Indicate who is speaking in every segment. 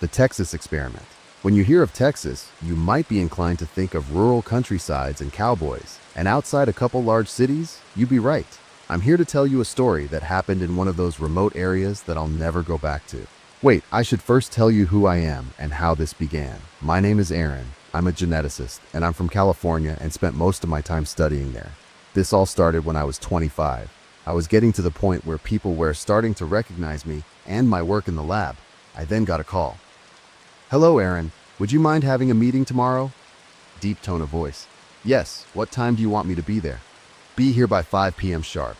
Speaker 1: the Texas experiment. When you hear of Texas, you might be inclined to think of rural countrysides and cowboys. And outside a couple large cities, you'd be right. I'm here to tell you a story that happened in one of those remote areas that I'll never go back to. Wait, I should first tell you who I am and how this began. My name is Eren. I'm a geneticist, and I'm from California and spent most of my time studying there. This all started when I was 25. I was getting to the point where people were starting to recognize me and my work in the lab. I then got a call. "Hello, Eren. Would you mind having a meeting tomorrow?" Deep tone of voice. "Yes, what time do you want me to be there?" "Be here by 5 p.m. sharp."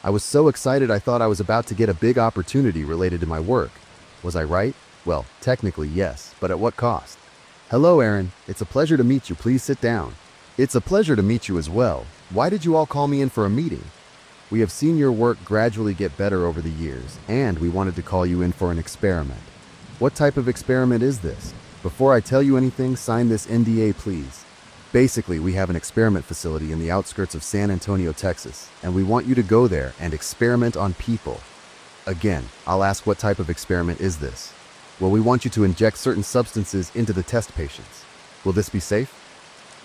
Speaker 1: I was so excited I thought I was about to get a big opportunity related to my work. Was I right? Well, technically yes, but at what cost? "Hello, Eren. It's a pleasure to meet you. Please sit down." "It's a pleasure to meet you as well. Why did you all call me in for a meeting?" "We have seen your work gradually get better over the years, and we wanted to call you in for an experiment." "What type of experiment is this? Before I tell you anything, sign this NDA, please." "Basically, we have an experiment facility in the outskirts of San Antonio, Texas, and we want you to go there and experiment on people." Again, I'll ask, what type of experiment is this? "Well, we want you to inject certain substances into the test patients." "Will this be safe?"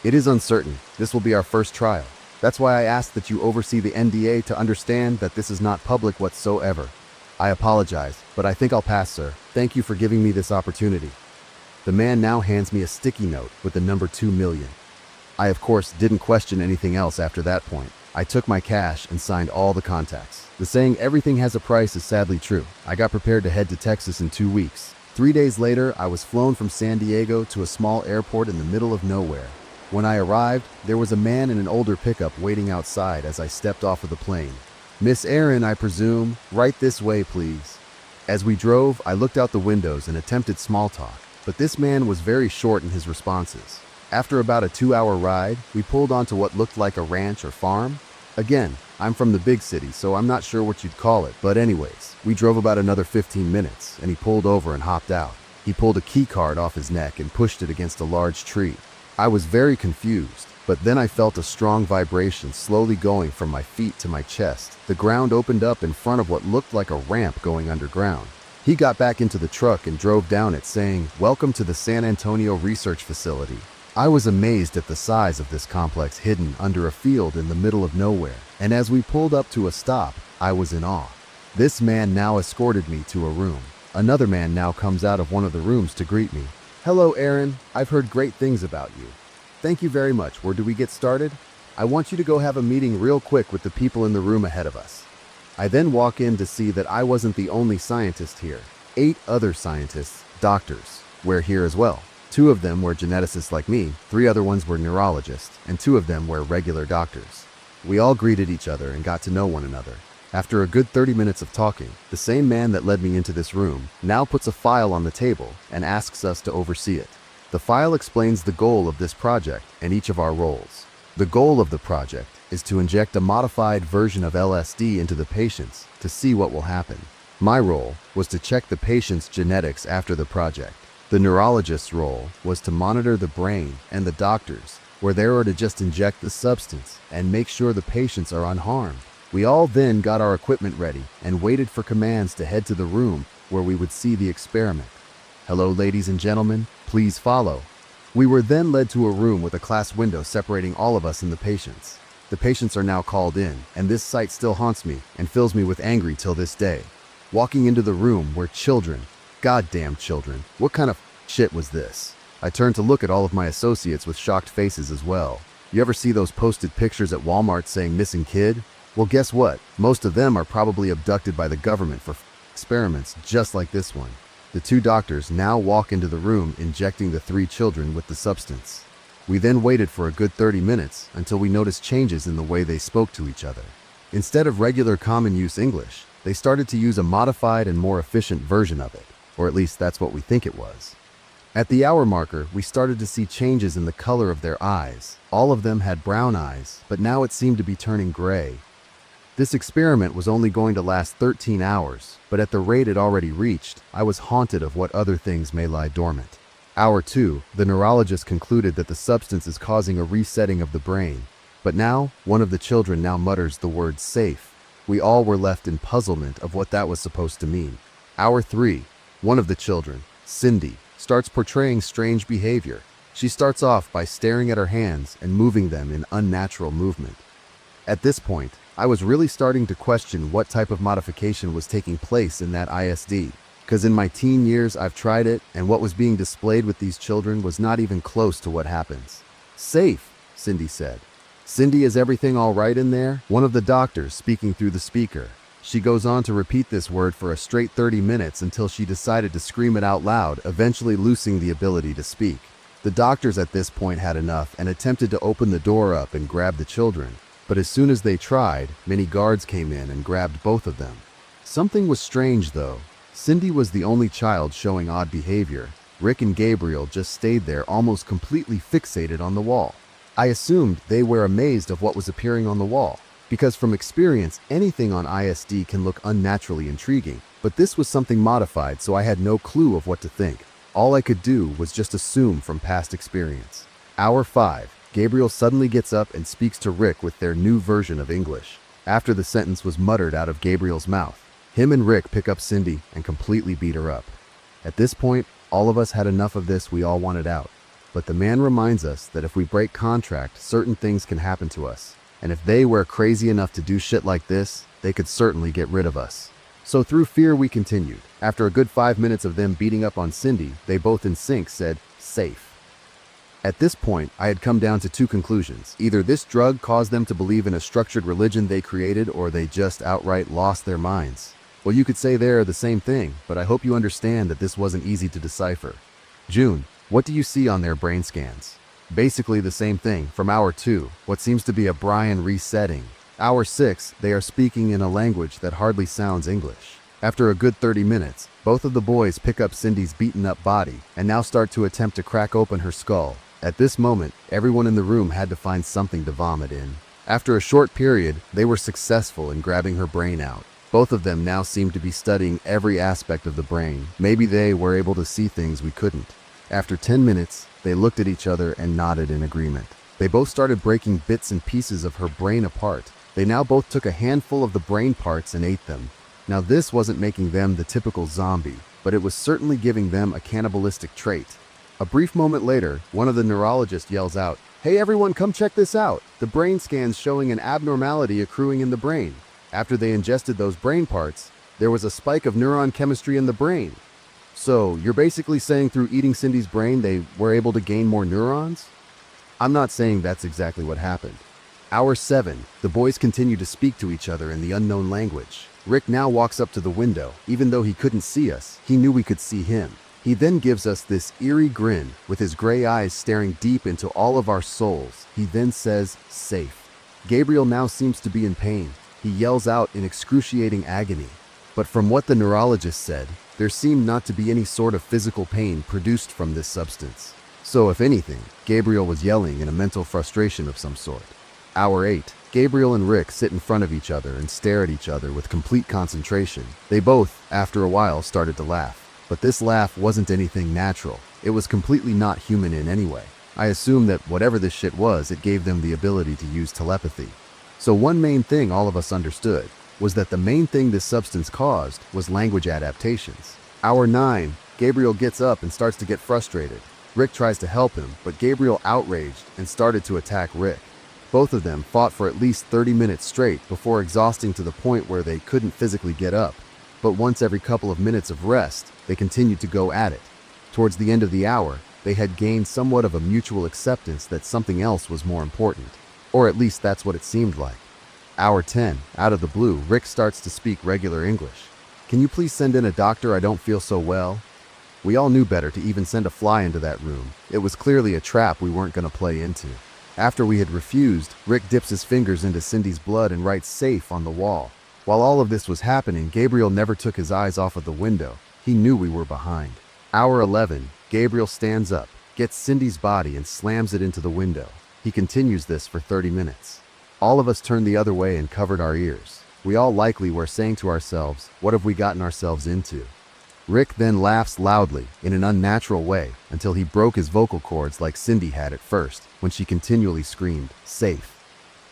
Speaker 1: "It is uncertain. This will be our first trial. That's why I asked that you oversee the NDA to understand that this is not public whatsoever." "I apologize, but I think I'll pass, sir. Thank you for giving me this opportunity." The man now hands me a sticky note with the number 2 million. I, of course, didn't question anything else after that point. I took my cash and signed all the contacts. The saying, "everything has a price," is sadly true. I got prepared to head to Texas in 2 weeks. 3 days later, I was flown from San Diego to a small airport in the middle of nowhere. When I arrived, there was a man in an older pickup waiting outside as I stepped off of the plane. "Miss Eren, I presume. Right this way, please." As we drove, I looked out the windows and attempted small talk, but this man was very short in his responses. After about a 2-hour ride, we pulled onto what looked like a ranch or farm. Again, I'm from the big city, so I'm not sure what you'd call it, but anyways, we drove about another 15 minutes, and he pulled over and hopped out. He pulled a key card off his neck and pushed it against a large tree. I was very confused, but then I felt a strong vibration slowly going from my feet to my chest. The ground opened up in front of what looked like a ramp going underground. He got back into the truck and drove down it, saying, "Welcome to the San Antonio Research Facility." I was amazed at the size of this complex hidden under a field in the middle of nowhere, and as we pulled up to a stop, I was in awe. This man now escorted me to a room. Another man now comes out of one of the rooms to greet me. "Hello, Eren. I've heard great things about you." "Thank you very much. Where do we get started?" "I want you to go have a meeting real quick with the people in the room ahead of us." I then walk in to see that I wasn't the only scientist here. 8 other scientists, doctors, were here as well. 2 of them were geneticists like me, 3 other ones were neurologists, and 2 of them were regular doctors. We all greeted each other and got to know one another. After a good 30 minutes of talking, the same man that led me into this room now puts a file on the table and asks us to oversee it. The file explains the goal of this project and each of our roles. The goal of the project is to inject a modified version of LSD into the patients to see what will happen. My role was to check the patient's genetics after the project. The neurologist's role was to monitor the brain, and the doctors were there to just inject the substance and make sure the patients are unharmed. We all then got our equipment ready and waited for commands to head to the room where we would see the experiment. "Hello, ladies and gentlemen, please follow." We were then led to a room with a glass window separating all of us and the patients. The patients are now called in, and this sight still haunts me and fills me with anger till this day. Walking into the room were children. Goddamn children. What kind of shit was this? I turned to look at all of my associates with shocked faces as well. You ever see those posted pictures at Walmart saying missing kid? Well, guess what? Most of them are probably abducted by the government for experiments just like this one. The 2 doctors now walk into the room injecting the 3 children with the substance. We then waited for a good 30 minutes until we noticed changes in the way they spoke to each other. Instead of regular common use English, they started to use a modified and more efficient version of it, or at least that's what we think it was. At the hour marker, we started to see changes in the color of their eyes. All of them had brown eyes, but now it seemed to be turning gray. This experiment was only going to last 13 hours, but at the rate it already reached, I was haunted of what other things may lie dormant. Hour 2, the neurologist concluded that the substance is causing a resetting of the brain. But now, one of the children now mutters the word safe. We all were left in puzzlement of what that was supposed to mean. Hour 3, one of the children, Cindy starts portraying strange behavior. She starts off by staring at her hands and moving them in unnatural movement. At this point, I was really starting to question what type of modification was taking place in that ISD. Because in my teen years, I've tried it, and what was being displayed with these children was not even close to what happens. Safe, Cindy said. Cindy, is everything all right in there? One of the doctors speaking through the speaker. She goes on to repeat this word for a straight 30 minutes until she decided to scream it out loud, eventually losing the ability to speak. The doctors at this point had enough and attempted to open the door up and grab the children. But as soon as they tried, many guards came in and grabbed both of them. Something was strange though. Cindy was the only child showing odd behavior. Rick and Gabriel just stayed there almost completely fixated on the wall. I assumed they were amazed of what was appearing on the wall, because from experience, anything on ISD can look unnaturally intriguing, but this was something modified, so I had no clue of what to think. All I could do was just assume from past experience. Hour 5, Gabriel suddenly gets up and speaks to Rick with their new version of English. After the sentence was muttered out of Gabriel's mouth, him and Rick pick up Cindy and completely beat her up. At this point, all of us had enough of this, we all wanted out. But the man reminds us that if we break contract, certain things can happen to us. And if they were crazy enough to do shit like this, they could certainly get rid of us. So through fear we continued. After a good 5 minutes of them beating up on Cindy, they both in sync said, safe. At this point, I had come down to two conclusions. Either this drug caused them to believe in a structured religion they created, or they just outright lost their minds. Well, you could say they're the same thing, but I hope you understand that this wasn't easy to decipher. June, what do you see on their brain scans? Basically the same thing. From hour 2, what seems to be a Brian resetting. Hour 6, they are speaking in a language that hardly sounds English. After a good 30 minutes, both of the boys pick up Cindy's beaten up body and now start to attempt to crack open her skull. At this moment, everyone in the room had to find something to vomit in. After a short period, they were successful in grabbing her brain out. Both of them now seemed to be studying every aspect of the brain. Maybe they were able to see things we couldn't. After 10 minutes, they looked at each other and nodded in agreement. They both started breaking bits and pieces of her brain apart. They now both took a handful of the brain parts and ate them. Now this wasn't making them the typical zombie, but it was certainly giving them a cannibalistic trait. A brief moment later, one of the neurologists yells out, "Hey everyone, come check this out! The brain scan's showing an abnormality accruing in the brain." After they ingested those brain parts, there was a spike of neuron chemistry in the brain. So, you're basically saying through eating Cindy's brain they were able to gain more neurons? I'm not saying that's exactly what happened. Hour 7, the boys continue to speak to each other in the unknown language. Rick now walks up to the window. Even though he couldn't see us, he knew we could see him. He then gives us this eerie grin, with his gray eyes staring deep into all of our souls. He then says, safe. Gabriel now seems to be in pain. He yells out in excruciating agony. But from what the neurologist said, there seemed not to be any sort of physical pain produced from this substance. So if anything, Gabriel was yelling in a mental frustration of some sort. Hour 8, Gabriel and Rick sit in front of each other and stare at each other with complete concentration. They both, after a while, started to laugh. But this laugh wasn't anything natural. It was completely not human in any way. I assume that whatever this shit was, it gave them the ability to use telepathy. So one main thing all of us understood was that the main thing this substance caused was language adaptations. Hour 9, Gabriel gets up and starts to get frustrated. Rick tries to help him, but Gabriel outraged and started to attack Rick. Both of them fought for at least 30 minutes straight before exhausting to the point where they couldn't physically get up. But once every couple of minutes of rest, they continued to go at it. Towards the end of the hour, they had gained somewhat of a mutual acceptance that something else was more important. Or at least that's what it seemed like. Hour 10, out of the blue, Rick starts to speak regular English. "Can you please send in a doctor? I don't feel so well." We all knew better to even send a fly into that room. It was clearly a trap we weren't going to play into. After we had refused, Rick dips his fingers into Cindy's blood and writes safe on the wall. While all of this was happening, Gabriel never took his eyes off of the window. He knew we were behind. Hour 11, Gabriel stands up, gets Cindy's body and slams it into the window. He continues this for 30 minutes. All of us turned the other way and covered our ears. We all likely were saying to ourselves, what have we gotten ourselves into? Rick then laughs loudly, in an unnatural way, until he broke his vocal cords like Cindy had at first, when she continually screamed, safe.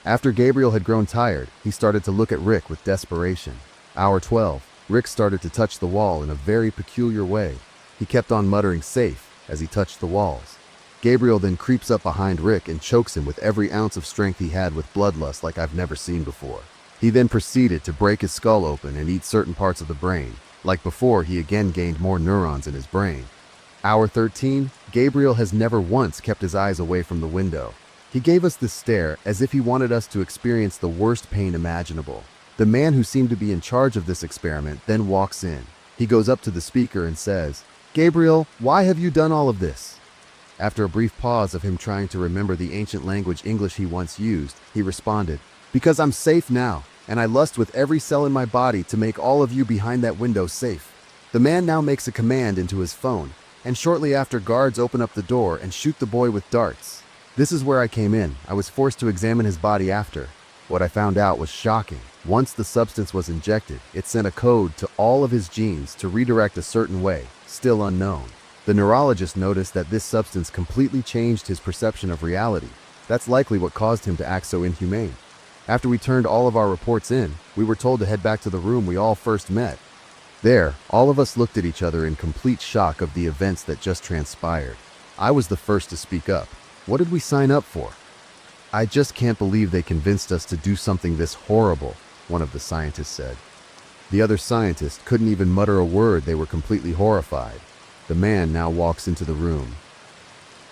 Speaker 1: After Gabriel had grown tired, he started to look at Rick with desperation. Hour 12, Rick started to touch the wall in a very peculiar way. He He kept on muttering safe as he touched the walls. Gabriel then creeps up behind Rick and chokes him with every ounce of strength he had with bloodlust like I've never seen before. He then proceeded to break his skull open and eat certain parts of the brain. Like before, he again gained more neurons in his brain. Hour 13, Gabriel has never once kept his eyes away from the window. He gave us this stare as if he wanted us to experience the worst pain imaginable. The man who seemed to be in charge of this experiment then walks in. He goes up to the speaker and says, "Gabriel, why have you done all of this?" After a brief pause of him trying to remember the ancient language English he once used, he responded, "Because I'm safe now, and I lust with every cell in my body to make all of you behind that window safe." The man now makes a command into his phone, and shortly after, guards open up the door and shoot the boy with darts. This is where I came in. I was forced to examine his body after. What I found out was shocking. Once the substance was injected, it sent a code to all of his genes to redirect a certain way, still unknown. The neurologist noticed that this substance completely changed his perception of reality. That's likely what caused him to act so inhumane. After we turned all of our reports in, we were told to head back to the room we all first met. There, all of us looked at each other in complete shock of the events that just transpired. I was the first to speak up. What did we sign up for? "I just can't believe they convinced us to do something this horrible," one of the scientists said. The other scientist couldn't even mutter a word. They were completely horrified. The man now walks into the room.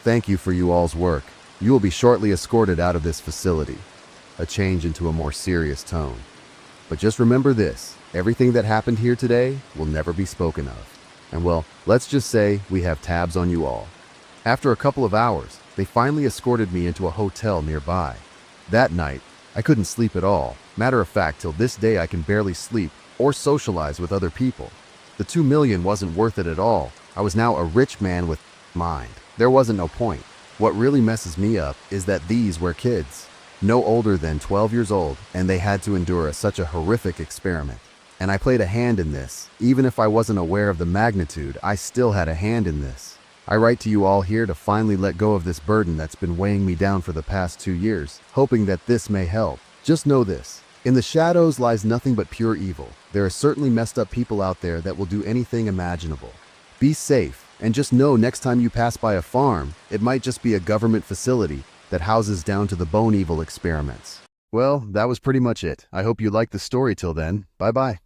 Speaker 1: "Thank you for you all's work. You will be shortly escorted out of this facility." A change into a more serious tone. "But just remember this, everything that happened here today will never be spoken of. And well, let's just say we have tabs on you all." After a couple of hours, they finally escorted me into a hotel nearby. That night, I couldn't sleep at all. Matter of fact, till this day I can barely sleep or socialize with other people. The 2 million wasn't worth it at all. I was now a rich man with mind. There wasn't no point. What really messes me up is that these were kids, no older than 12 years old, and they had to endure such a horrific experiment. And I played a hand in this. Even if I wasn't aware of the magnitude, I still had a hand in this. I write to you all here to finally let go of this burden that's been weighing me down for the past 2 years, hoping that this may help. Just know this. In the shadows lies nothing but pure evil. There are certainly messed up people out there that will do anything imaginable. Be safe, and just know next time you pass by a farm, it might just be a government facility that houses down to the bone evil experiments. Well, that was pretty much it. I hope you liked the story till then. Bye-bye.